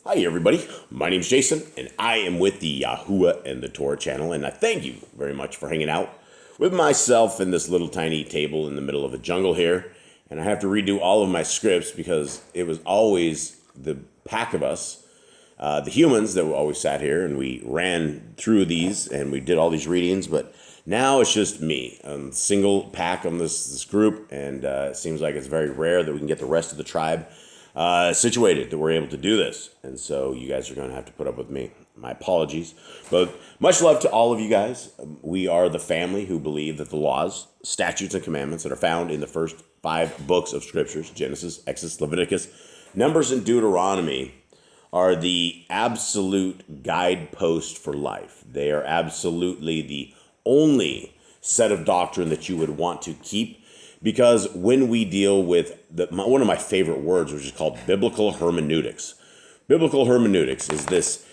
Hi everybody, my name is Jason and I am with the Yahuwah and the Torah channel, and I thank you very much for hanging out with myself in this little tiny table in the middle of a jungle here. And I have to redo all of my scripts because it was always the pack of us, the humans that always sat here and we ran through these and we did all these readings, but now it's just me, a single pack on this group, and it seems like it's very rare that we can get the rest of the tribe situated that we're able to do this. And so you guys are going to have to put up with me. My apologies. But much love to all of you guys. We are the family who believe that the laws, statutes, and commandments that are found in the first 5 books of scriptures, Genesis, Exodus, Leviticus, Numbers, and Deuteronomy, are the absolute guidepost for life. They are absolutely the only set of doctrine that you would want to keep. Because when we deal with one of my favorite words, which is called biblical hermeneutics. Biblical hermeneutics is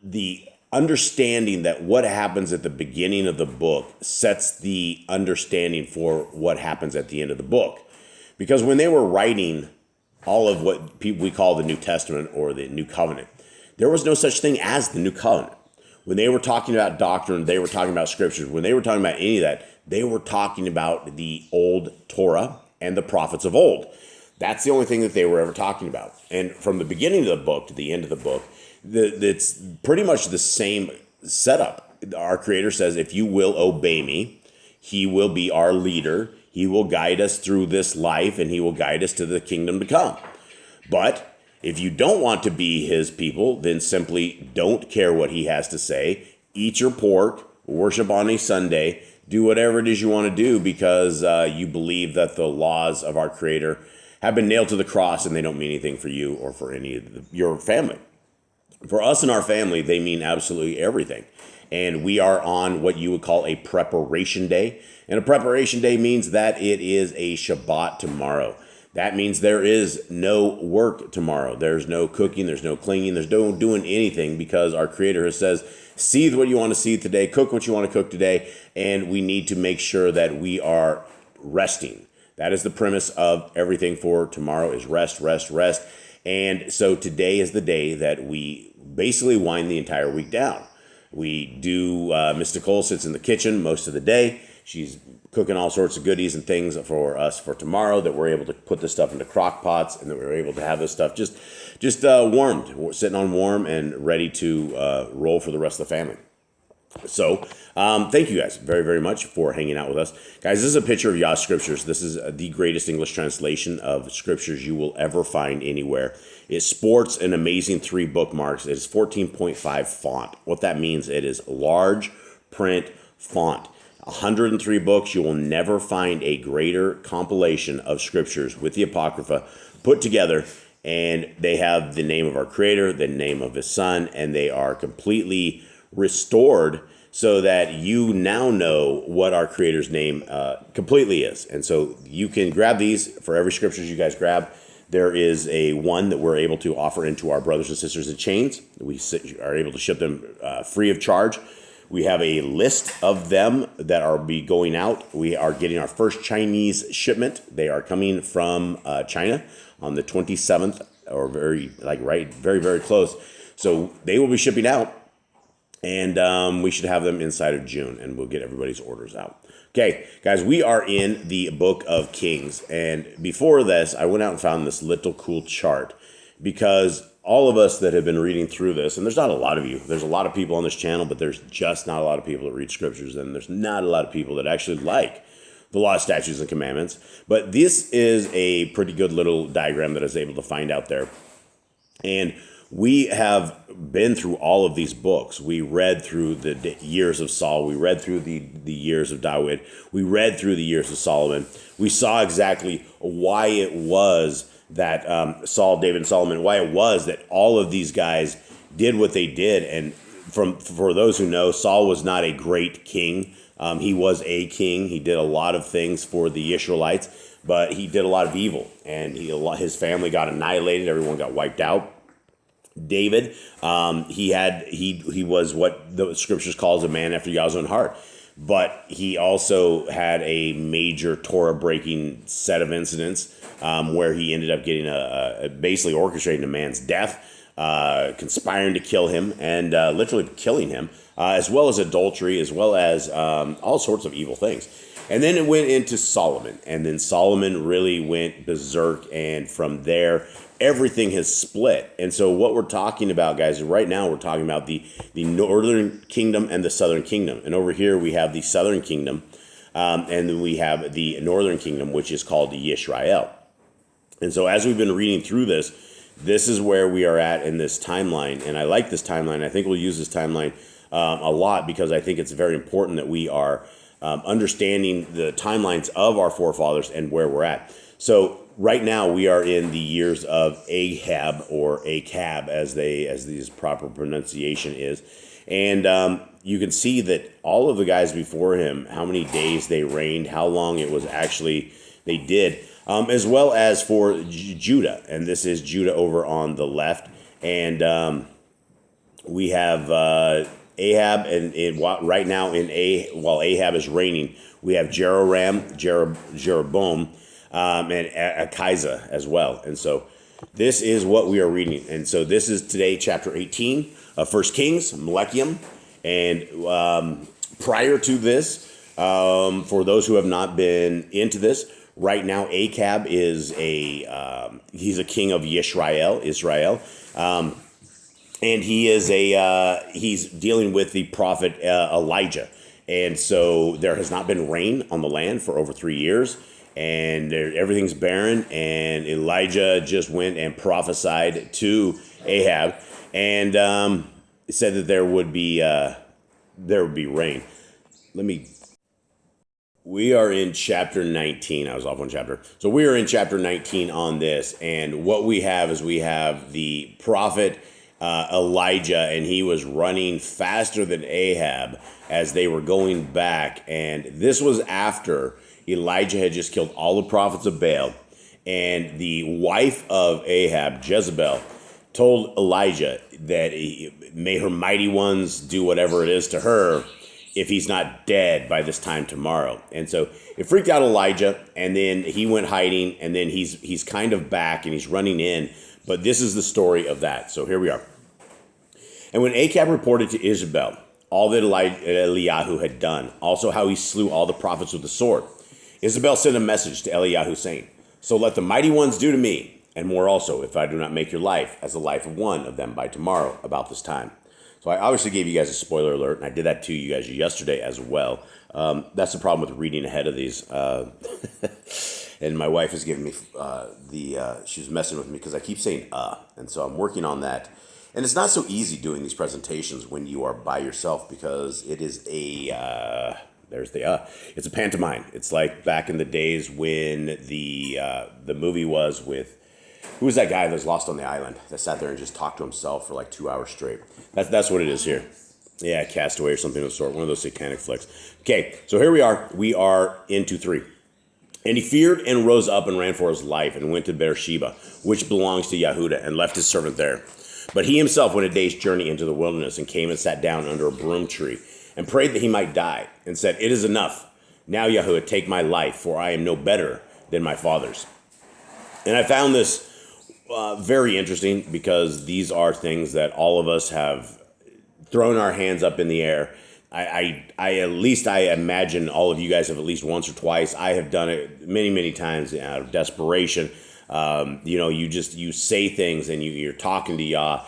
the understanding that what happens at the beginning of the book sets the understanding for what happens at the end of the book. Because when they were writing all of what we call the New Testament or the New Covenant, there was no such thing as the New Covenant. When they were talking about doctrine, they were talking about scriptures. When they were talking about any of that, they were talking about the old Torah and the prophets of old. That's the only thing that they were ever talking about. And from the beginning of the book to the end of the book, it's pretty much the same setup. Our Creator says, if you will obey me, He will be our leader. He will guide us through this life, and He will guide us to the kingdom to come. But if you don't want to be His people, then simply don't care what He has to say. Eat your pork, worship on a Sunday, do whatever it is you want to do because you believe that the laws of our Creator have been nailed to the cross and they don't mean anything for you or for any of your family. For us and our family, they mean absolutely everything. And we are on what you would call a preparation day. And a preparation day means that it is a Shabbat tomorrow. That means there is no work tomorrow. There's no cooking, there's no cleaning, there's no doing anything because our Creator says, seethe what you want to seethe today, cook what you want to cook today, and we need to make sure that we are resting. That is the premise of everything for tomorrow is rest, rest, rest. And so today is the day that we basically wind the entire week down. We do, Miss Nicole sits in the kitchen most of the day. She's cooking all sorts of goodies and things for us for tomorrow that we're able to put this stuff into crock pots and that we're able to have this stuff just warmed. We're sitting on warm and ready to roll for the rest of the family. So thank you guys very, very much for hanging out with us. Guys, this is a picture of Yah Scriptures. This is the greatest English translation of scriptures you will ever find anywhere. It sports an amazing 3 bookmarks. It is 14.5 font. What that means, it is large print font. 103 books. You will never find a greater compilation of scriptures with the Apocrypha put together, and they have the name of our Creator, the name of His Son, and they are completely restored so that you now know what our Creator's name completely is. And so you can grab these for every scriptures you guys grab. There is a one that we're able to offer into our brothers and sisters in chains. We are able to ship them free of charge. We have a list of them that are going out. We are getting our first Chinese shipment. They are coming from China on the 27th, or very, very close. So they will be shipping out, and we should have them inside of June, and we'll get everybody's orders out. Okay, guys, we are in the book of Kings, and before this, I went out and found this little cool chart because all of us that have been reading through this, and there's not a lot of you. There's a lot of people on this channel, but there's just not a lot of people that read scriptures, and there's not a lot of people that actually like the law, statutes, and commandments. But this is a pretty good little diagram that I was able to find out there. And we have been through all of these books. We read through the years of Saul. We read through the years of David. We read through the years of Solomon. We saw exactly why it was that Saul, David, and Solomon, why it was that all of these guys did what they did. And for those who know, Saul was not a great king. He was a king. He did a lot of things for the Israelites, but he did a lot of evil, and his family got annihilated. Everyone got wiped out. David, he was what the scriptures calls a man after Yah's own heart. but he also had a major Torah-breaking set of incidents where he ended up getting basically orchestrating a man's death, conspiring to kill him, and literally killing him, as well as adultery, as well as all sorts of evil things. And then it went into Solomon, and then Solomon really went berserk, and from there, everything has split. And so what we're talking about, guys, right now we're talking about the northern kingdom and the southern kingdom. And over here we have the southern kingdom, and then we have the northern kingdom, which is called the Yisrael. And so as we've been reading through this, this is where we are at in this timeline. And I like this timeline. I think we'll use this timeline a lot, because I think it's very important that we are understanding the timelines of our forefathers and where we're at. So right now we are in the years of Ahab, or Acab, as this proper pronunciation is. And you can see that all of the guys before him, how many days they reigned, how long it was actually they did, as well as for Judah. And this is Judah over on the left. And we have Ahab, and right now while Ahab is reigning, we have Jeroboam, and Achizah as well. And so this is what we are reading. And so this is today, chapter 18 of 1 Kings, MELAKIM. And prior to this, for those who have not been into this, right now Acab is he's a king of Israel. And he is he's dealing with the prophet Elijah. And so there has not been rain on the land for over 3 years, and everything's barren. And Elijah just went and prophesied to Ahab, and said that there would be rain. We are in chapter 19. I was off one chapter. So we are in chapter 19 on this, and what we have is we have the prophet Elijah, and he was running faster than Ahab as they were going back. And this was after Elijah had just killed all the prophets of Baal, and the wife of Ahab, Jezebel, told Elijah that may her mighty ones do whatever it is to her if he's not dead by this time tomorrow. And so it freaked out Elijah, and then he went hiding, and then he's kind of back, and he's running in. But this is the story of that. So here we are. And when Acab reported to Jezebel all that Eliyahu had done, also how he slew all the prophets with the sword, Jezebel sent a message to Eliyahu saying, "So let the mighty ones do to me, and more also, if I do not make your life as the life of one of them by tomorrow about this time." So I obviously gave you guys a spoiler alert, and I did that to you guys yesterday as well. That's the problem with reading ahead of these. And my wife is giving me she's messing with me because I keep saying and so I'm working on that. And it's not so easy doing these presentations when you are by yourself, because it is it's a pantomime. It's like back in the days when the movie was with, who was that guy that was lost on the island that sat there and just talked to himself for like 2 hours straight? That's what it is here. Yeah, Castaway or something of the sort, one of those satanic flicks. Okay, so here we are. We are into 3. And he feared and rose up and ran for his life and went to Beersheba, which belongs to Yehudah, and left his servant there. But he himself went a day's journey into the wilderness and came and sat down under a broom tree and prayed that he might die, and said, "It is enough. Now, Yehudah, take my life, for I am no better than my fathers." And I found this very interesting, because these are things that all of us have thrown our hands up in the air. I at least I imagine all of you guys have at least once or twice. I have done it many, many times out of desperation. You say things, and you're talking to Yah,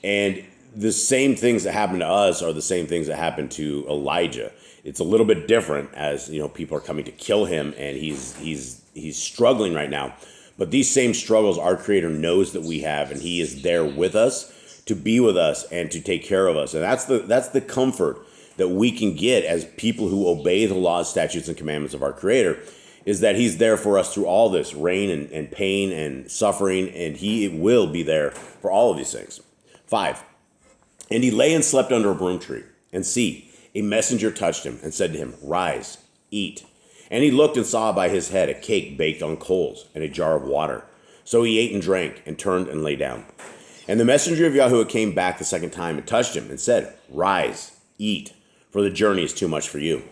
and the same things that happen to us are the same things that happened to Elijah. It's a little bit different, as people are coming to kill him, and he's struggling right now. But these same struggles our Creator knows that we have, and He is there with us to be with us and to take care of us. And that's the comfort that we can get as people who obey the laws, statutes, and commandments of our Creator, is that He's there for us through all this rain and pain and suffering, and He will be there for all of these things. 5, and he lay and slept under a broom tree, and see, a messenger touched him and said to him, "Rise, eat." And he looked and saw by his head a cake baked on coals and a jar of water. So he ate and drank and turned and lay down. And the messenger of Yahuwah came back the second time and touched him and said, "Rise, eat, for the journey is too much for you."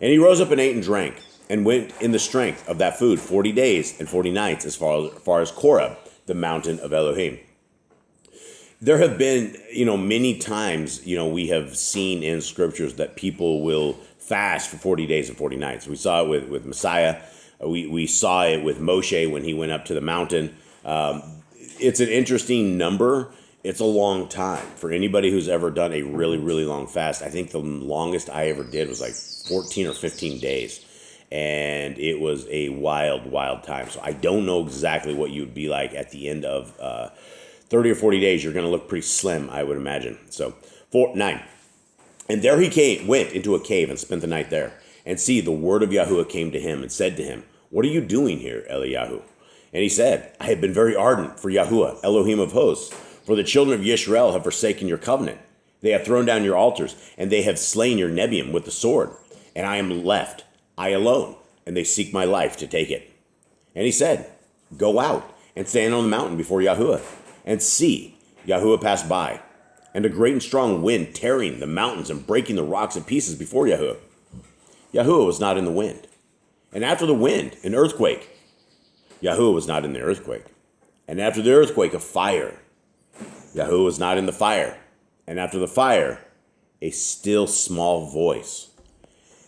And he rose up and ate and drank, and went in the strength of that food 40 days and 40 nights as far as Korah, the mountain of Elohim. There have been, many times, we have seen in scriptures that people will fast for 40 days and 40 nights. We saw it with Messiah. We saw it with Moshe when he went up to the mountain. It's an interesting number. It's a long time for anybody who's ever done a really, really long fast. I think the longest I ever did was like 14 or 15 days. And it was a wild, wild time. So I don't know exactly what you would be like at the end of 30 or 40 days. You're going to look pretty slim, I would imagine. So 9. And there he went into a cave and spent the night there. And see, the word of Yahuwah came to him and said to him, "What are you doing here, Eliyahu?" And he said, "I have been very ardent for Yahuwah, Elohim of hosts. For the children of Yisrael have forsaken your covenant. They have thrown down your altars, and they have slain your Nebiim with the sword. And I am left, I alone, and they seek my life to take it." And he said, "Go out and stand on the mountain before Yahuwah. And see, Yahuwah passed by, and a great and strong wind tearing the mountains and breaking the rocks in pieces before Yahuwah. Yahuwah was not in the wind. And after the wind, an earthquake. Yahuwah was not in the earthquake. And after the earthquake, a fire. Yahuwah was not in the fire. And after the fire, a still small voice.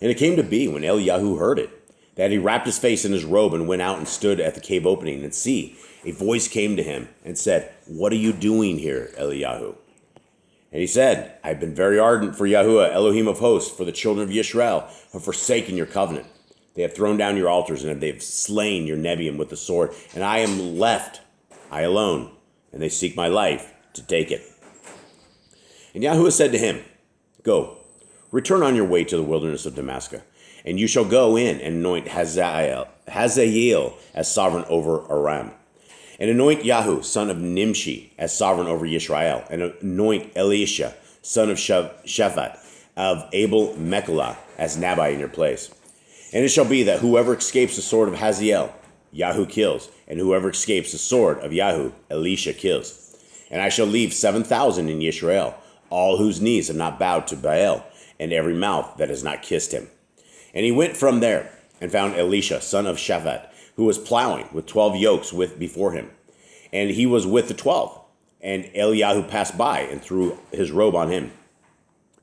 And it came to be, when Eliyahu heard it, that he wrapped his face in his robe and went out and stood at the cave opening. And see, a voice came to him and said, "What are you doing here, Eliyahu?" And he said, "I have been very ardent for Yahuwah, Elohim of hosts, for the children of Yisrael have forsaken your covenant. They have thrown down your altars, and they have slain your Nebiim with the sword. And I am left, I alone, and they seek my life to take it." And Yahuwah said to him, "Go, return on your way to the wilderness of Damascus, and you shall go in and anoint Hazael as sovereign over Aram. And anoint Yahu, son of Nimshi, as sovereign over Yisrael, and anoint Elisha, son of Shaphat, of Abel Mecholah, as Nabai in your place. And it shall be that whoever escapes the sword of Hazael, Yahu kills, and whoever escapes the sword of Yahu, Elisha kills. And I shall leave 7,000 in Yisrael, all whose knees have not bowed to Baal, and every mouth that has not kissed him." And he went from there and found Elisha, son of Shaphat, who was plowing with 12 yokes before him. And he was with the 12. And Eliyahu passed by and threw his robe on him.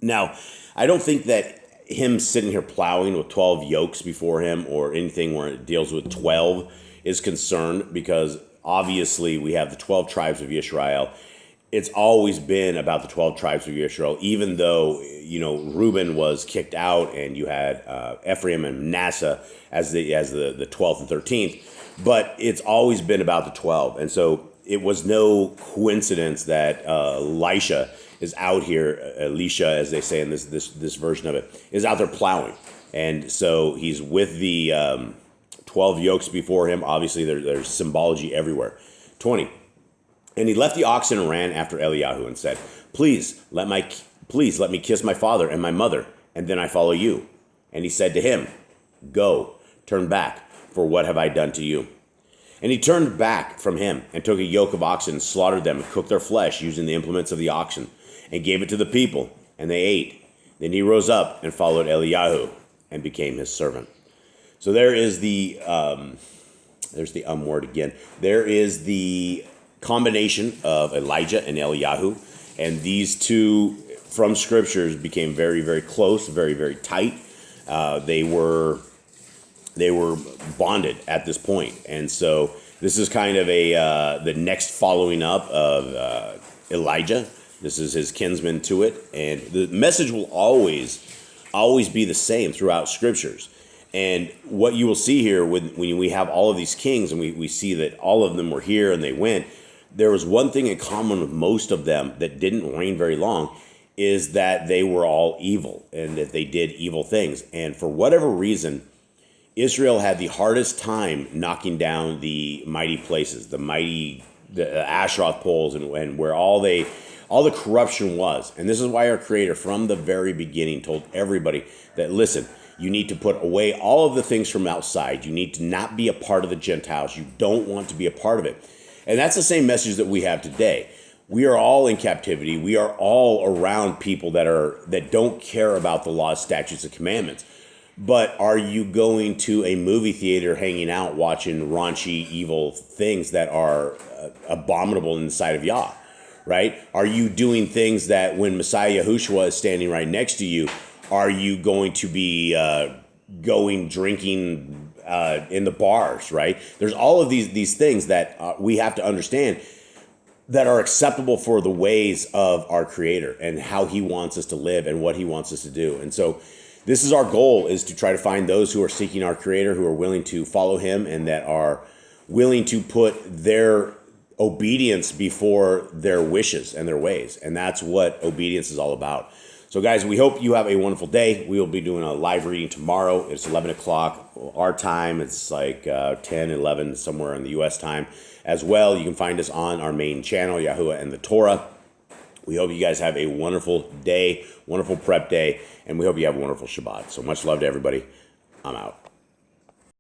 Now, I don't think that him sitting here plowing with 12 yokes before him or anything where it deals with 12 is concerned, because obviously we have the 12 tribes of Israel. It's always been about the 12 tribes of Israel, even though, Reuben was kicked out and you had Ephraim and Manasseh as the 12th and 13th, but it's always been about the 12. And so it was no coincidence that Elisha is out here, Elisha, as they say in this version of it, is out there plowing. And so he's with the 12 yokes before him. Obviously, there's symbology everywhere. 20. And he left the oxen and ran after Eliyahu and said, Please let me kiss my father and my mother, and then I follow you." And he said to him, "Go, turn back, for what have I done to you?" And he turned back from him and took a yoke of oxen and slaughtered them and cooked their flesh using the implements of the oxen and gave it to the people, and they ate. Then he rose up and followed Eliyahu and became his servant. So there is there's the word again. There is the combination of Elijah and Eliyahu, and these two from scriptures became very, very close, very, very tight. They were bonded at this point, and so this is kind of the next following up of Elijah. This is his kinsman to it, and the message will always be the same throughout scriptures. And what you will see here when we have all of these kings, and we see that all of them were here and they went, there was one thing in common with most of them that didn't reign very long, is that they were all evil and that they did evil things. And for whatever reason, Israel had the hardest time knocking down the mighty places, the Asheroth poles, and where all the corruption was. And this is why our Creator, from the very beginning, told everybody that, listen, you need to put away all of the things from outside. You need to not be a part of the Gentiles. You don't want to be a part of it. And that's the same message that we have today. We are all in captivity. We are all around people that don't care about the laws, statutes, and commandments. But are you going to a movie theater hanging out watching raunchy, evil things that are abominable in the sight of Yah, right? Are you doing things that when Messiah Yahushua is standing right next to you, are you going to be drinking in the bars, right? There's all of these things that we have to understand that are acceptable for the ways of our Creator and how He wants us to live and what He wants us to do. And so this is our goal, is to try to find those who are seeking our Creator, who are willing to follow Him, and that are willing to put their obedience before their wishes and their ways. And that's what obedience is all about. So guys, we hope you have a wonderful day. We will be doing a live reading tomorrow. It's 11 o'clock our time. It's like 10, 11, somewhere in the U.S. time as well. You can find us on our main channel, Yahuwah and the Torah. We hope you guys have a wonderful day, wonderful prep day, and we hope you have a wonderful Shabbat. So much love to everybody. I'm out.